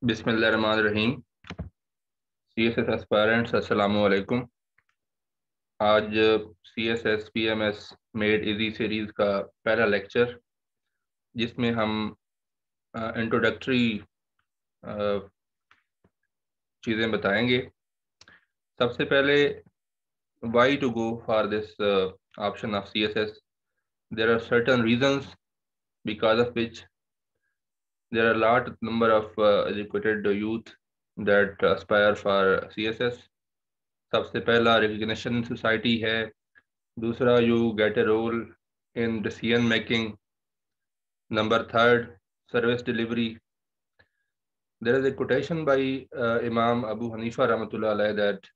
बिस्मिल्लाहिर्रहमानिर्रहीम। CSS aspirants अस्सलामु अलैकुम। आज CSS PMS made easy series का पहला लेक्चर, जिसमें हम इंट्रोडक्टरी चीज़ें बताएंगे। सबसे पहले, why to go for this option of CSS। There are certain reasons because of which there are large number of educated youth that aspire for CSS। सबसे पहला, रिकग्निशन इन सोसाइटी है। दूसरा, you get a role in decision making. Number third, service delivery. There is a quotation by Imam Abu Hanifa Rahmatullah alayhi that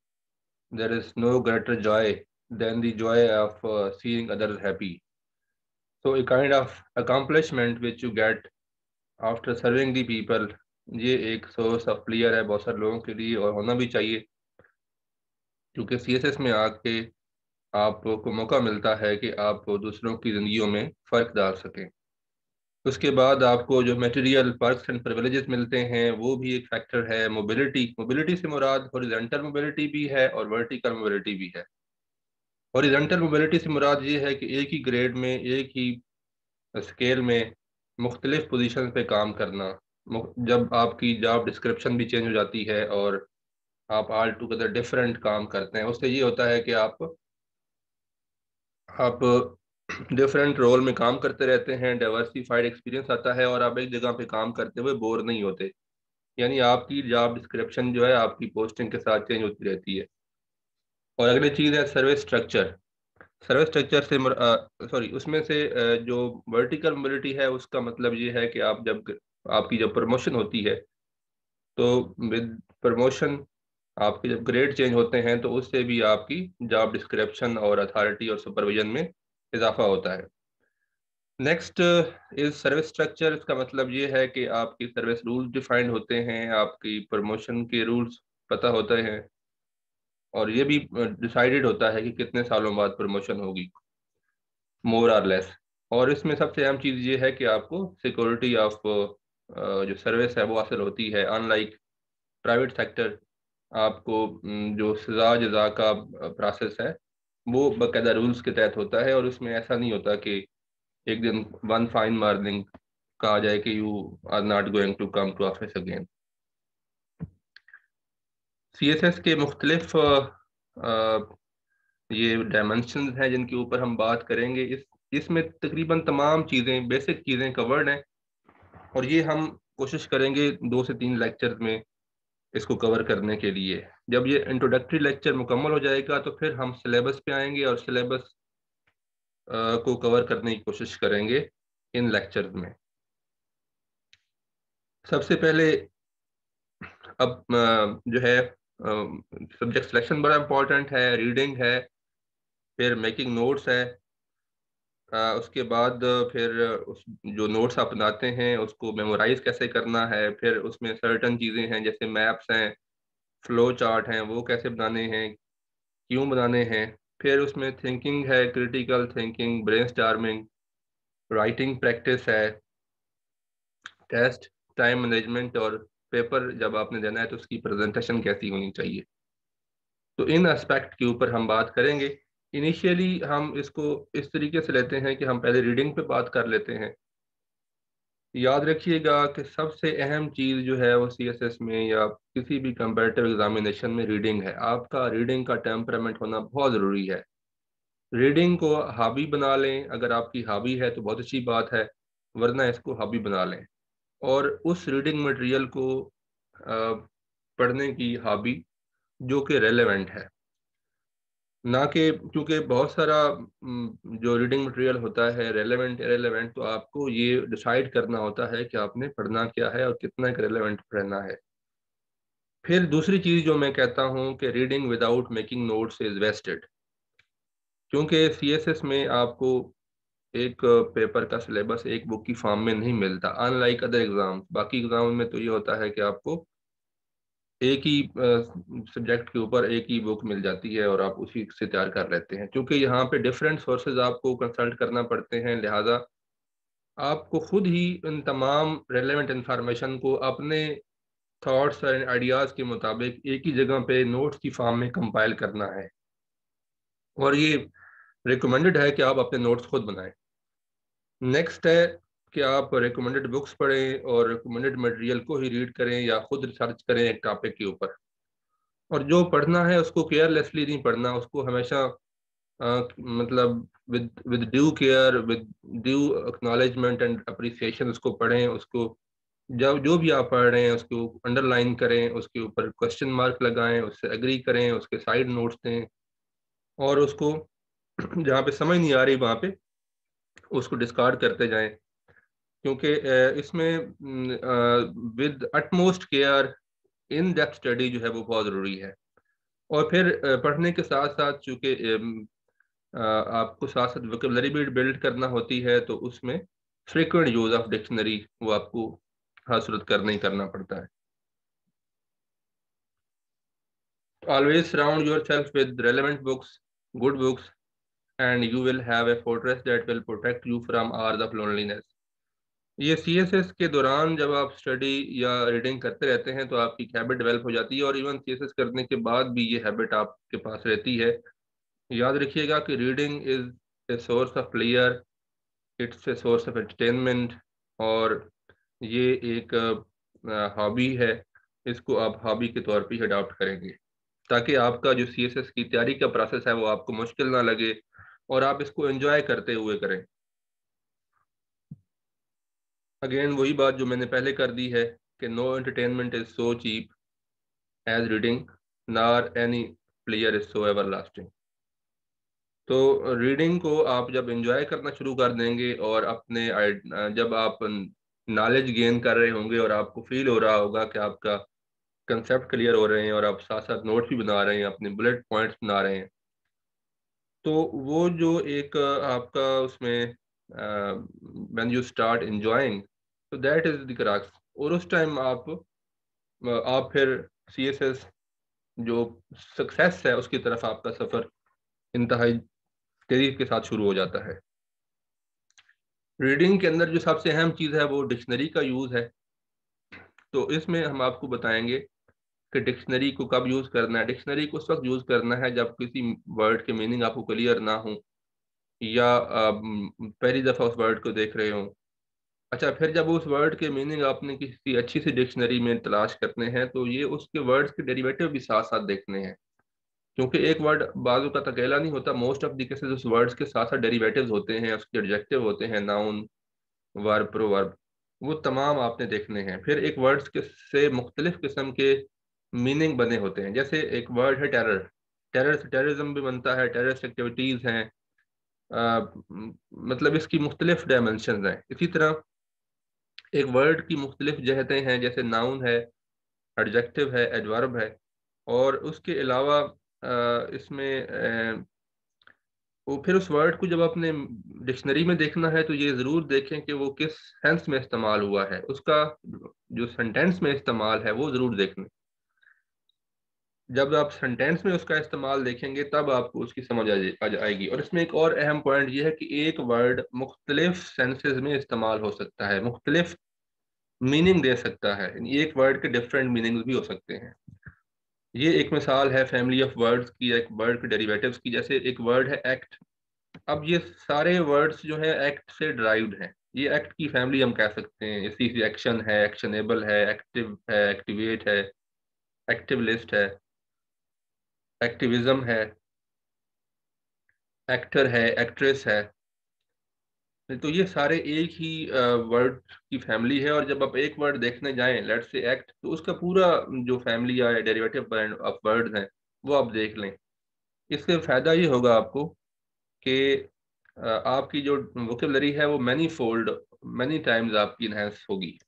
there is no greater joy than the joy of seeing others happy. So a kind of accomplishment which you get after serving the people, ये एक source of player है बहुत सारे लोगों के लिए, और होना भी चाहिए, क्योंकि CSS में आके आपको मौका मिलता है कि आप दूसरों की ज़िंदगियों में फ़र्क डाल सकें। उसके बाद आपको जो मटेरियल पर्क्स एंड प्रिविलेजेस मिलते हैं वो भी एक फैक्टर है। मोबिलिटी, मोबिलिटी से मुराद हॉरिजॉन्टल मोबिलिटी भी है और वर्टिकल मोबिलिटी भी है। हॉरिजॉन्टल मोबिलिटी से मुराद ये है कि एक ही ग्रेड में, एक ही स्केल में मुख्तलिफ पोजीशन पे काम करना। जब आपकी जॉब डिस्क्रिप्शन भी चेंज हो जाती है और आप ऑल टुगेदर डिफरेंट काम करते हैं, उससे ये होता है कि आप डिफरेंट रोल में काम करते रहते हैं, डाइवर्सिफाइड एक्सपीरियंस आता है, और आप एक जगह पे काम करते हुए बोर नहीं होते। यानी आपकी जॉब डिस्क्रिप्शन जो है आपकी पोस्टिंग के साथ चेंज होती रहती है। और अगली चीज़ है सर्विस स्ट्रक्चर। सर्विस स्ट्रक्चर से सॉरी उसमें से जो वर्टिकल मोबिलिटी है उसका मतलब ये है कि आपकी जब प्रमोशन होती है, तो विद प्रमोशन आपके जब ग्रेड चेंज होते हैं तो उससे भी आपकी जॉब डिस्क्रिप्शन और अथॉरिटी और सुपरविजन में इजाफा होता है। Next is service structure. इसका मतलब ये है कि आपकी सर्विस रूल्स डिफाइंड होते हैं, आपकी प्रमोशन के रूल्स पता होते हैं, और ये भी डिसाइडेड होता है कि कितने सालों बाद प्रमोशन होगी, मोर और लेस। और इसमें सबसे अहम चीज़ ये है कि आपको सिक्योरिटी ऑफ जो सर्विस है वो हासिल होती है। अनलाइक प्राइवेट सेक्टर, आपको जो सजा जजा का प्रोसेस है वो बाकायदा रूल्स के तहत होता है, और उसमें ऐसा नहीं होता कि एक दिन वन फाइन मॉर्निंग कहा जाए कि you are not going to come to office again. CSS के मुख्तलिफ ये डायमेंशन हैं जिनके ऊपर हम बात करेंगे। इसमें तकरीबन तमाम चीज़ें, बेसिक चीज़ें कवर्ड हैं, और ये हम कोशिश करेंगे 2 से 3 लेक्चर में इसको कवर करने के लिए। जब ये इंट्रोडक्टरी लेक्चर मुकम्मल हो जाएगा तो फिर हम सिलेबस पे आएंगे और सिलेबस को कवर करने की कोशिश करेंगे इन लेक्चर्स में। सबसे पहले, अब जो है सब्जेक्ट सिलेक्शन बड़ा इंपॉर्टेंट है, रीडिंग है, फिर मेकिंग नोट्स है। उसके बाद फिर उस जो नोट्स आप बनाते हैं उसको मेमोराइज कैसे करना है, फिर उसमें सर्टन चीज़ें हैं जैसे मैप्स हैं, फ्लो चार्ट हैं, वो कैसे बनाने हैं, क्यों बनाने हैं। फिर उसमें थिंकिंग है, critical thinking, brainstorming, writing practice है, टेस्ट, टाइम मैनेजमेंट, और पेपर जब आपने देना है तो उसकी प्रेजेंटेशन कैसी होनी चाहिए। तो इन एस्पेक्ट के ऊपर हम बात करेंगे। इनिशियली हम इसको इस तरीके से लेते हैं कि हम पहले रीडिंग पे बात कर लेते हैं। याद रखिएगा कि सबसे अहम चीज़ जो है वो CSS में या किसी भी कंपैरेटिव एग्जामिनेशन में रीडिंग है। आपका रीडिंग का टेम्परामेंट होना बहुत ज़रूरी है। रीडिंग को हॉबी बना लें, अगर आपकी हॉबी है तो बहुत अच्छी बात है, वरना इसको हॉबी बना लें, और उस रीडिंग मटेरियल को पढ़ने की हॉबी जो कि रेलेवेंट है, ना कि, क्योंकि बहुत सारा जो रीडिंग मटेरियल होता है रेलेवेंट इरेलेवेंट, तो आपको ये डिसाइड करना होता है कि आपने पढ़ना क्या है और कितना रेलेवेंट पढ़ना है। फिर दूसरी चीज़ जो मैं कहता हूँ कि reading without making notes is wasted, क्योंकि CSS में आपको एक पेपर का सिलेबस एक बुक की फॉर्म में नहीं मिलता, अनलाइक अदर एग्जाम। बाकी एग्जाम में तो ये होता है कि आपको एक ही सब्जेक्ट के ऊपर एक ही बुक मिल जाती है और आप उसी से तैयार कर लेते हैं। क्योंकि यहाँ पे डिफरेंट सोर्सेज आपको कंसल्ट करना पड़ते हैं, लिहाजा आपको खुद ही इन तमाम रेलेवेंट इंफॉर्मेशन को अपने थॉट्स और आइडियाज़ के मुताबिक एक ही जगह पे नोट्स की फॉर्म में कंपाइल करना है। और ये रिकमेंडेड है कि आप अपने नोट्स खुद बनाएं। नेक्स्ट है कि आप रिकमेंडेड बुक्स पढ़ें और रिकमेंडेड मटेरियल को ही रीड करें या खुद रिसर्च करें एक टॉपिक के ऊपर। और जो पढ़ना है उसको केयरलेसली नहीं पढ़ना, उसको हमेशा मतलब with due care, with due acknowledgement and appreciation उसको पढ़ें। उसको जब जो भी आप पढ़ रहे हैं उसको अंडरलाइन करें, उसके ऊपर क्वेश्चन मार्क लगाएं, उससे एग्री करें, उसके साइड नोट्स दें, और उसको जहाँ पे समझ नहीं आ रही वहाँ पे उसको डिस्कार्ड करते जाएं। क्योंकि इसमें with utmost care in depth study जो है वो बहुत ज़रूरी है। और फिर पढ़ने के साथ साथ चूँकि आपको साथ साथ वोकेबलरी भी बिल्ड करना होती है, तो उसमें फ्रीक्वेंट यूज ऑफ डिक्शनरी वो आपको हर सूरत करना ही करना पड़ता है। Always surround your self with relevant books, good books, and you will have a fortress that will protect you from hours of loneliness. ये सीएसएस के दौरान जब आप स्टडी या रीडिंग करते रहते हैं तो आपकी हैबिट डेवलप हो जाती है, और इवन सीएसएस करने के बाद भी ये हैबिट आपके पास रहती है। याद रखिएगा कि reading is a source of player, it's a source of entertainment, और ये एक हॉबी है। इसको आप हॉबी के तौर पे ही अडॉप्ट करेंगे ताकि आपका जो सीएसएस की तैयारी का प्रोसेस है वो आपको मुश्किल ना लगे और आप इसको एंजॉय करते हुए करें। अगेन वही बात जो मैंने पहले कर दी है कि no entertainment is so cheap as reading, nor any player is so ever lasting. तो रीडिंग को आप जब एंजॉय करना शुरू कर देंगे और जब आप नॉलेज गेन कर रहे होंगे और आपको फील हो रहा होगा कि आपका कंसेप्ट क्लियर हो रहे हैं और आप साथ साथ नोट्स भी बना रहे हैं, अपने बुलेट पॉइंट्स बना रहे हैं, तो वो जो एक आपका उसमें व्हेन यू स्टार्ट एंजॉयिंग, तो दैट इज द क्रक्स। और उस टाइम आप फिर सीएसएस जो सक्सेस है उसकी तरफ आपका सफर इंतहाई तेजी के साथ शुरू हो जाता है। रीडिंग के अंदर जो सबसे अहम चीज़ है वो डिक्शनरी का यूज़ है। तो इसमें हम आपको बताएंगे कि डिक्शनरी को कब यूज़ करना है। डिक्शनरी को उस वक्त यूज़ करना है जब किसी वर्ड के मीनिंग आपको क्लियर ना हो या पहली दफ़ा उस वर्ड को देख रहे हो। अच्छा, फिर जब उस वर्ड के मीनिंग आपने किसी अच्छी सी डिक्शनरी में तलाश करने हैं तो ये उसके वर्ड्स के डेरिवेटिव भी साथ साथ देखने हैं, क्योंकि एक वर्ड बाजू का अकेला नहीं होता। मोस्ट ऑफ द केसेस उस वर्ड्स के साथ साथ डेरिवेटिव्स होते हैं, उसके एडजेक्टिव होते हैं, नाउन, वर्ब, प्रोवर्ब, वो तमाम आपने देखने हैं। फिर एक वर्ड्स के से मुख्तलिफ किस्म के मीनिंग बने होते हैं। जैसे एक वर्ड है टेरर, टेरर से टेररिज्म भी बनता है, टेररिस्ट एक्टिविटीज़ हैं, मतलब इसकी मुख्तलिफ डायमेंशन हैं। इसी तरह एक वर्ड की मुख्तलिफ जहतें हैं, जैसे नाउन है, एडजेक्टिव है, एडवर्ब है। और उसके अलावा इसमें वो फिर उस वर्ड को जब आपने डिक्शनरी में देखना है तो ये ज़रूर देखें कि वो किस सेंस में इस्तेमाल हुआ है, उसका जो सेंटेंस में इस्तेमाल है वो ज़रूर देखें। जब आप सेंटेंस में उसका इस्तेमाल देखेंगे तब आपको उसकी समझ आ जाएगी। और इसमें एक और अहम पॉइंट ये है कि एक वर्ड मुख्तलिफ सेंसेस में इस्तेमाल हो सकता है, मुख्तलिफ मीनिंग दे सकता है, यानी एक वर्ड के डिफरेंट मीनिंग्स भी हो सकते हैं। ये एक मिसाल है फैमिली ऑफ वर्ड्स की, एक वर्ड के डेरिवेटिव्स की। जैसे एक वर्ड है एक्ट। अब ये सारे वर्ड्स जो है एक्ट से ड्राइव्ड हैं, ये एक्ट की फैमिली हम कह सकते हैं। इसी से एक्शन है, एक्शनेबल है, एक्टिव है, एक्टिवेट है, एक्टिव लिस्ट है, एक्टिविज्म है, एक्टर है, एक्ट्रेस है। तो ये सारे एक ही वर्ड की फैमिली है। और जब आप एक वर्ड देखने जाएं, लेट्स से एक्ट, तो उसका पूरा जो फैमिली या डेरिवेटिव ऑफ वर्ड्स हैं वो आप देख लें। इससे फायदा ये होगा आपको कि आपकी जो वोकेबलरी है वो मैनी फोल्ड, मैनी टाइम्स आपकी इनहेंस होगी।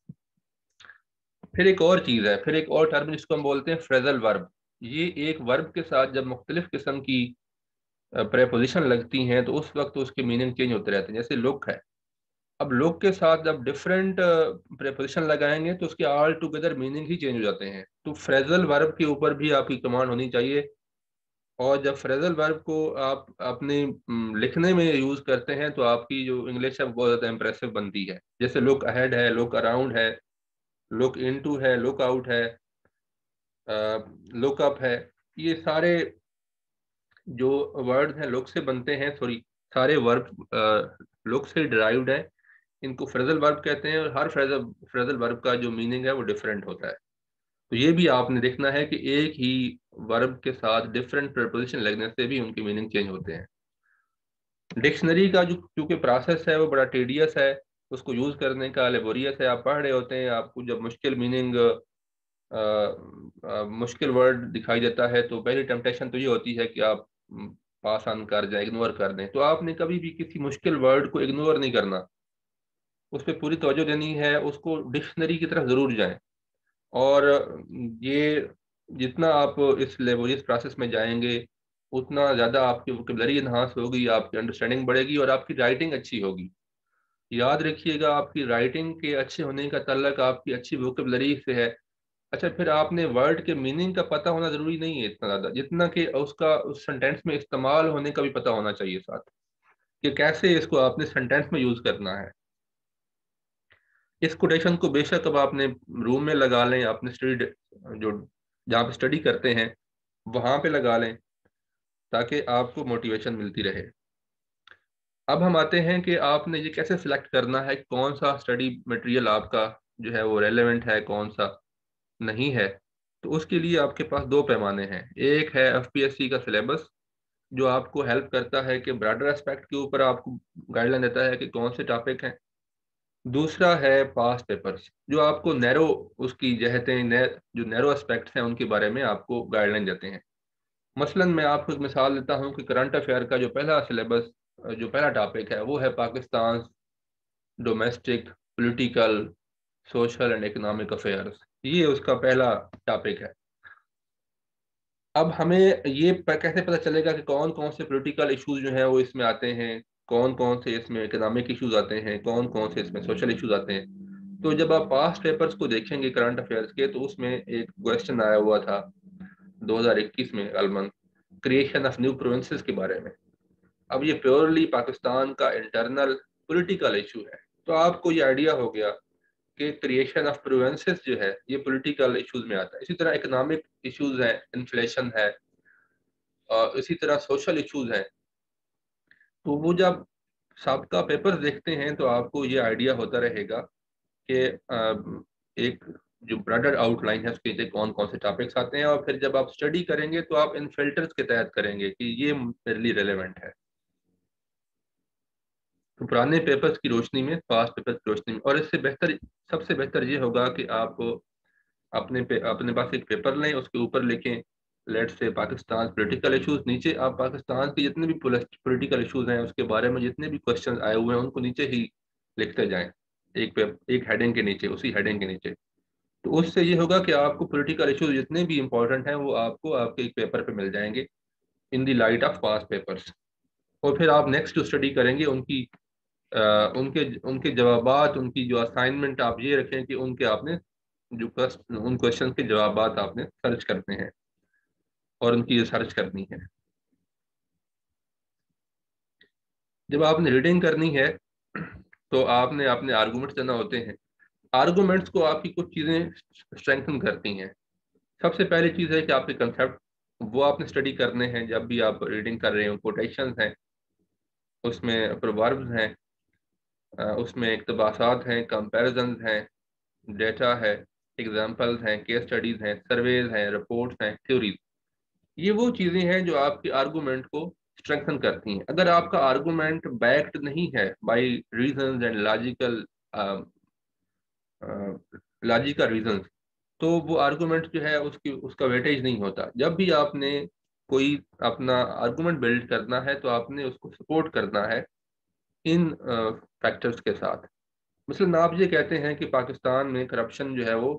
फिर एक और चीज़ है, फिर एक और टर्म जिसको हम बोलते हैं फ्रेजल वर्ब। ये एक वर्ब के साथ जब मुख्तलिफ किस्म की प्रेपोजिशन लगती हैं तो उस वक्त उसके मीनिंग चेंज होते रहते हैं। जैसे लुक है, अब लुक के साथ जब डिफरेंट प्रेपोजिशन लगाएंगे तो उसके ऑल टुगेदर मीनिंग ही चेंज हो जाते हैं। तो फ्रेजल वर्ब के ऊपर भी आपकी कमांड होनी चाहिए। और जब फ्रेजल वर्ब को आप अपने लिखने में यूज करते हैं तो आपकी जो इंग्लिश है वो बहुत ज़्यादा इंप्रेसिव बनती है। जैसे लुक अहेड है, लुक अराउंड है, लुक इनटू है, लुक आउट है, लुक अप है। ये सारे जो वर्ड्स हैं लुक से बनते हैं, सॉरी, सारे वर्ब लुक से डिराइव्ड है। इनको फ्रेजल वर्ब कहते हैं, और हर फ्रेजल फ्रेजल वर्ब का जो मीनिंग है वो डिफरेंट होता है। तो ये भी आपने देखना है कि एक ही वर्ब के साथ डिफरेंट प्रपोजिशन लगने से भी उनके मीनिंग चेंज होते हैं। डिक्शनरी का जो क्योंकि प्रोसेस है वो बड़ा टेडियस है, उसको यूज करने का लेबोरियस है। आप पढ़ रहे होते हैं, आपको जब मुश्किल मीनिंग मुश्किल वर्ड दिखाई देता है तो पहली टेम्पटेशन तो ये होती है कि आप पास ऑन कर जाए, इग्नोर कर दें। तो आपने कभी भी किसी मुश्किल वर्ड को इग्नोर नहीं करना, उस पर पूरी तवज्जो देनी है, उसको डिक्शनरी की तरफ जरूर जाएं। और ये जितना आप इस लेबोरियस प्रोसेस में जाएंगे उतना ज़्यादा आपकी वोकेबलरी इन्हांस होगी, आपकी अंडरस्टैंडिंग बढ़ेगी और आपकी राइटिंग अच्छी होगी। याद रखिएगा, आपकी राइटिंग के अच्छे होने का ताल्लुक आपकी अच्छी वोकेबलरी से है। अच्छा, फिर आपने वर्ड के मीनिंग का पता होना जरूरी नहीं है इतना ज़्यादा, जितना कि उसका उस सेंटेंस में इस्तेमाल होने का भी पता होना चाहिए साथ, कि कैसे इसको आपने सेंटेंस में यूज़ करना है। इस कोटेशन को बेशक अब आपने रूम में लगा लें, आपने स्टडी जो जहाँ पे स्टडी करते हैं वहां पे लगा लें, ताकि आपको मोटिवेशन मिलती रहे। अब हम आते हैं कि आपने ये कैसे सिलेक्ट करना है, कौन सा स्टडी मटेरियल आपका जो है वो रेलेवेंट है, कौन सा नहीं है। तो उसके लिए आपके पास दो पैमाने हैं। एक है एफपीएससी का सिलेबस, जो आपको हेल्प करता है कि ब्रॉडर एस्पेक्ट के ऊपर आपको गाइडलाइन देता है कि कौन से टॉपिक हैं। दूसरा है पास्ट पेपर्स, जो आपको नैरो उसकी जहतें जो नैरो एस्पेक्ट्स हैं उनके बारे में आपको गाइडलाइन देते हैं। मसलन मैं आपको एक मिसाल देता हूँ कि करंट अफेयर का जो पहला सिलेबस, जो पहला टॉपिक है वो है Pakistan domestic political social and economic affairs. ये उसका पहला टॉपिक है। अब हमें ये कैसे पता चलेगा कि कौन कौन से पॉलिटिकल इश्यूज जो हैं वो इसमें आते हैं, कौन कौन से इसमें इकोनॉमिक इश्यूज आते हैं, कौन कौन से इसमें सोशल इश्यूज आते हैं। तो जब आप पास्ट पेपर्स को देखेंगे करंट अफेयर्स के, तो उसमें एक क्वेश्चन आया हुआ था 2021 में अलमन, क्रिएशन ऑफ न्यू प्रोविंसेस के बारे में। अब ये प्योरली पाकिस्तान का इंटरनल पॉलिटिकल इशू है। तो आपको ये आइडिया हो गया कि क्रिएशन ऑफ प्रोविंसेस जो है ये पॉलिटिकल इश्यूज में आता है। इसी तरह इकोनॉमिक इश्यूज हैं, इन्फ्लेशन है, और इसी तरह सोशल इश्यूज हैं। तो वो जब सबका पेपर देखते हैं तो आपको ये आइडिया होता रहेगा कि एक जो ब्रॉडर आउटलाइन है उसके नीचे कौन कौन से टॉपिक्स आते हैं, और फिर जब आप स्टडी करेंगे तो आप इन फिल्टर्स के तहत करेंगे कि ये मेरे लिए रेलेवेंट है। तो पुराने पेपर्स की रोशनी में, पास्ट पेपर्स की रोशनी में। और इससे बेहतर, सबसे बेहतर ये होगा कि आप अपने पास एक पेपर लें, उसके ऊपर लिखें let's say Pakistan political issues, नीचे आप पाकिस्तान के जितने भी पॉलिटिकल इश्यूज हैं उसके बारे में जितने भी क्वेश्चन आए हुए हैं उनको नीचे ही लिखते जाएं, एक हेडिंग के नीचे, उसी हेडिंग के नीचे। तो उससे ये होगा कि आपको पॉलिटिकल इश्यूज जितने भी इंपॉर्टेंट हैं वो आपको आपके एक पेपर पे मिल जाएंगे इन दी लाइट ऑफ पास्ट पेपर्स। और फिर आप नेक्स्ट जो स्टडी करेंगे उनकी उनके उनके जवाबात, उनकी जो असाइनमेंट आप ये रखें कि उनके आपने उन क्वेश्चन के जवाबात आपने सर्च करते हैं और उनकी रिसर्च करनी है। जब आपने रीडिंग करनी है तो आपने अपने आर्गूमेंट्स देना होते हैं। आर्गूमेंट्स को आपकी कुछ चीज़ें स्ट्रेंथन करती हैं। सबसे पहली चीज़ है कि आपके कंसेप्ट वो आपने स्टडी करने हैं जब भी आप रीडिंग कर रहे हो। कोटेशंस हैं, उसमें प्रोवर्ब्स हैं, उसमें इक़्तिबासात हैं, कंपैरिजंस हैं, डेटा है, एग्जाम्पल्स हैं, केस स्टडीज हैं, सर्वेज हैं, रिपोर्ट्स हैं, थ्योरीज। ये वो चीजें हैं जो आपके आर्गूमेंट को स्ट्रेंथन करती हैं। अगर आपका आर्गूमेंट बैक्ड नहीं है by reasons and logical logical reasons, तो वो आर्गूमेंट जो है उसकी उसका वेटेज नहीं होता। जब भी आपने कोई अपना आर्गूमेंट बिल्ड करना है तो आपने उसको सपोर्ट करना है इन फैक्टर्स के साथ। मतलब आप ये कहते हैं कि पाकिस्तान में करप्शन जो है वो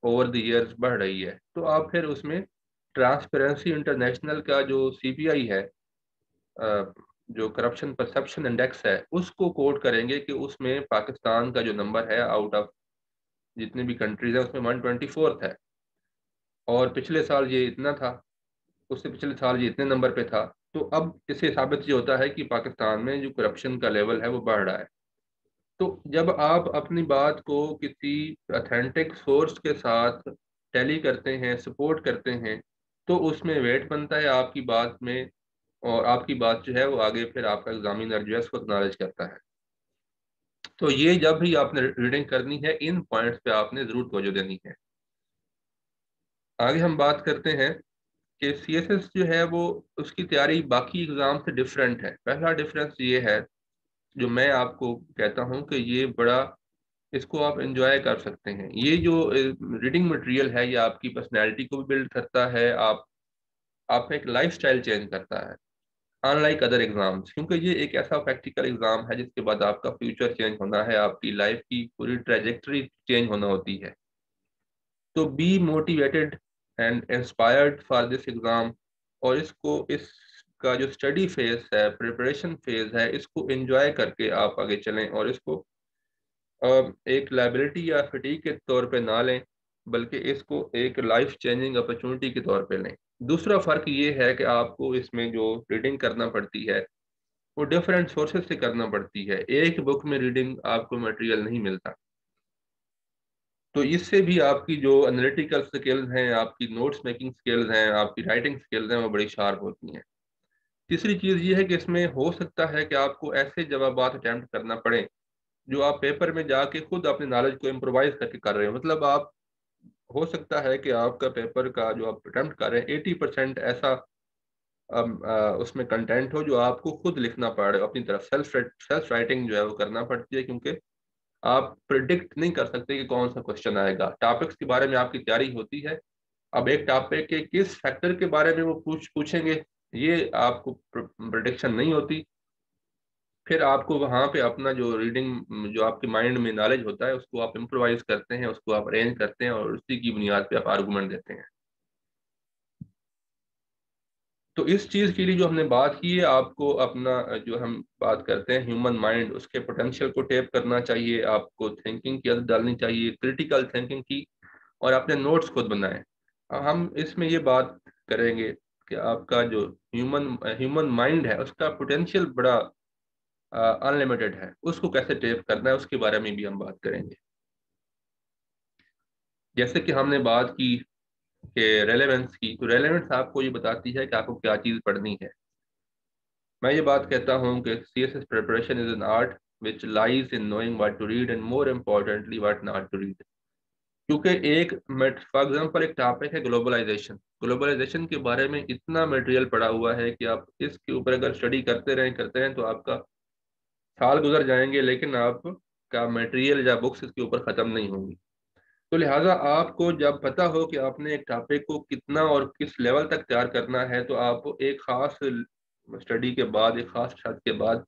ओवर द ईयर्स बढ़ रही है, तो आप फिर उसमें ट्रांसपेरेंसी इंटरनेशनल का जो सीपीआई है, जो करप्शन परसेप्शन इंडेक्स है, उसको कोट करेंगे कि उसमें पाकिस्तान का जो नंबर है आउट ऑफ जितने भी कंट्रीज है उसमें 124th है। और पिछले साल ये इतना था, उससे पिछले साल ये इतने नंबर पे था। तो अब इससे साबित ये होता है कि पाकिस्तान में जो करप्शन का लेवल है वो बढ़ रहा है। तो जब आप अपनी बात को किसी अथेंटिक सोर्स के साथ टैली करते हैं, सपोर्ट करते हैं, तो उसमें वेट बनता है आपकी बात में, और आपकी बात जो है वो आगे फिर आपका एग्जामिनर जो है उसको एक्नॉलेज करता है। तो ये जब भी आपने रीडिंग करनी है, इन पॉइंट्स पे आपने जरूर तवज्जो देनी है। आगे हम बात करते हैं कि सीएसएस जो है वो, उसकी तैयारी बाकी एग्जाम से डिफरेंट है। पहला डिफरेंस ये है, जो मैं आपको कहता हूँ कि ये बड़ा, इसको आप एंजॉय कर सकते हैं। ये जो रीडिंग मटेरियल है, ये आपकी पर्सनैलिटी को भी बिल्ड करता है, आपका एक लाइफ स्टाइल चेंज करता है, अनलाइक अदर एग्जाम्स, क्योंकि ये एक ऐसा प्रैक्टिकल एग्जाम है जिसके बाद आपका फ्यूचर चेंज होना है, आपकी लाइफ की पूरी ट्रेजेक्टरी चेंज होना होती है। तो be motivated and inspired for this exam, और इसका जो स्टडी फेज है, प्रिपरेशन फेज है, इसको एंजॉय करके आप आगे चलें, और इसको एक लाइबिलिटी या फटीक के तौर पे ना लें, बल्कि इसको एक लाइफ चेंजिंग अपॉर्चुनिटी के तौर पे लें। दूसरा फर्क ये है कि आपको इसमें जो रीडिंग करना पड़ती है वो डिफरेंट सोर्सेज से करना पड़ती है, एक बुक में रीडिंग आपको मटेरियल नहीं मिलता। तो इससे भी आपकी जो एनालिटिकल स्किल्स हैं, आपकी नोट्स मेकिंग स्किल्स हैं, आपकी राइटिंग स्किल्स हैं, वो बड़ी शार्प होती हैं। तीसरी चीज़ ये है कि इसमें हो सकता है कि आपको ऐसे जवाब अटैम्प्ट करना पड़े जो आप पेपर में जाके खुद अपने नॉलेज को इम्प्रोवाइज करके कर रहे हो। मतलब आप, हो सकता है कि आपका पेपर का जो आप अटेम्प्ट कर रहे हैं 80% ऐसा उसमें कंटेंट हो जो आपको खुद लिखना पड़े अपनी तरफ, सेल्फ राइटिंग जो है वो करना पड़ती है, क्योंकि आप प्रिडिक्ट नहीं कर सकते कि कौन सा क्वेश्चन आएगा। टॉपिक्स के बारे में आपकी तैयारी होती है, अब एक टॉपिक के किस फैक्टर के बारे में वो पूछेंगे, ये आपको प्रिडिक्शन नहीं होती। फिर आपको वहां पे अपना जो रीडिंग, जो आपके माइंड में नॉलेज होता है, उसको आप इम्प्रोवाइज करते हैं, उसको आप अरेंज करते हैं, और उसी की बुनियाद पे आप आर्गूमेंट देते हैं। तो इस चीज के लिए जो हमने बात की है, आपको अपना जो हम बात करते हैं ह्यूमन माइंड, उसके पोटेंशियल को टेप करना चाहिए, आपको थिंकिंग की आदत डालनी चाहिए, क्रिटिकल थिंकिंग की, और अपने नोट्स खुद बनाएं। अब हम इसमें ये बात करेंगे कि आपका जो ह्यूमन ह्यूमन माइंड है, उसका पोटेंशियल बड़ा अनलिमिटेड है, उसको कैसे टेप करना है उसके बारे में भी हम बात करेंगे। जैसे कि हमने बात की कि रेलेवेंस की, तो रेलेवेंस आपको ये बताती है कि आपको क्या चीज़ पढ़नी है। मैं ये बात कहता हूँ कि CSS preparation is an art which lies in knowing what to read and more importantly what not to read. क्योंकि एक, फॉर एग्जांपल, एक टॉपिक है ग्लोबलाइजेशन। ग्लोबलाइजेशन के बारे में इतना मटेरियल पड़ा हुआ है कि आप इसके ऊपर अगर स्टडी करते रहें तो आपका साल गुजर जाएंगे, लेकिन आपका मटेरियल या बुक्स इसके ऊपर ख़त्म नहीं होंगी। तो लिहाजा आपको जब पता हो कि आपने एक टॉपिक को कितना और किस लेवल तक तैयार करना है, तो आप एक खास स्टडी के बाद, एक खास शर्त के बाद,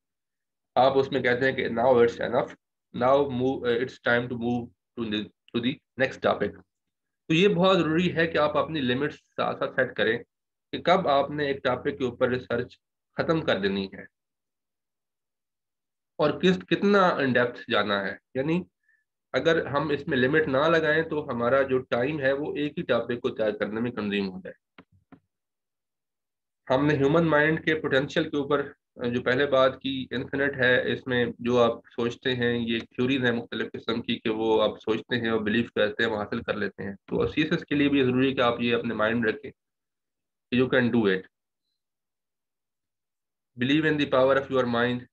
आप उसमें कहते हैं कि now it's enough, now move, it's time to move to the next topic. तो ये बहुत ज़रूरी है कि आप अपनी लिमिट्स साथ साथ सेट करें कि कब आपने एक टॉपिक के ऊपर रिसर्च खत्म कर देनी है, और कितना इन डेप्थ जाना है। यानी अगर हम इसमें लिमिट ना लगाएं तो हमारा जो टाइम है वो एक ही टॉपिक को तैयार करने में कंज्यूम हो जाए। हमने ह्यूमन माइंड के पोटेंशियल के ऊपर जो पहले बात की, इन्फिनिट है, इसमें जो आप सोचते हैं, ये थ्योरीज हैं मुख्तलिफ किस्म की, कि वो आप सोचते हैं और बिलीव करते हैं, वो हासिल कर लेते हैं। तो सीएसएस के लिए भी ज़रूरी है कि आप ये अपने माइंड में रखें कि you can do it, believe in the power of your mind.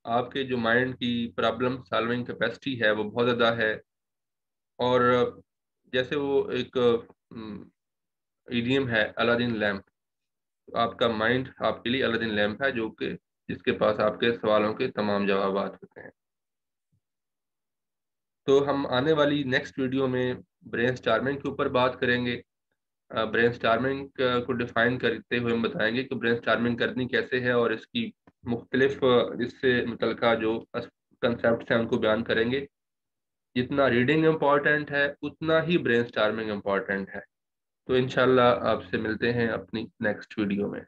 आपके जो माइंड की प्रॉब्लम सॉल्विंग कैपेसिटी है वो बहुत ज़्यादा है। और जैसे वो एक ईडीएम है, अलादीन लैम्प, आपका माइंड आपके लिए अलादीन लैम्प है, जो कि जिसके पास आपके सवालों के तमाम जवाब होते हैं। तो हम आने वाली नेक्स्ट वीडियो में ब्रेन स्टार्मिंग के ऊपर बात करेंगे। ब्रेन स्टार्मिंग को डिफाइन करते हुए हम बताएंगे कि ब्रेन स्टार्मिंग करनी कैसे है, और इसकी मुख्तलिफ इससे मुतल्लिका जो कंसेप्ट हैं उनको बयान करेंगे। जितना रीडिंग इम्पॉर्टेंट है, उतना ही ब्रेन स्टार्मिंग इम्पॉर्टेंट है। तो इंशाल्लाह आपसे मिलते हैं अपनी नेक्स्ट वीडियो में।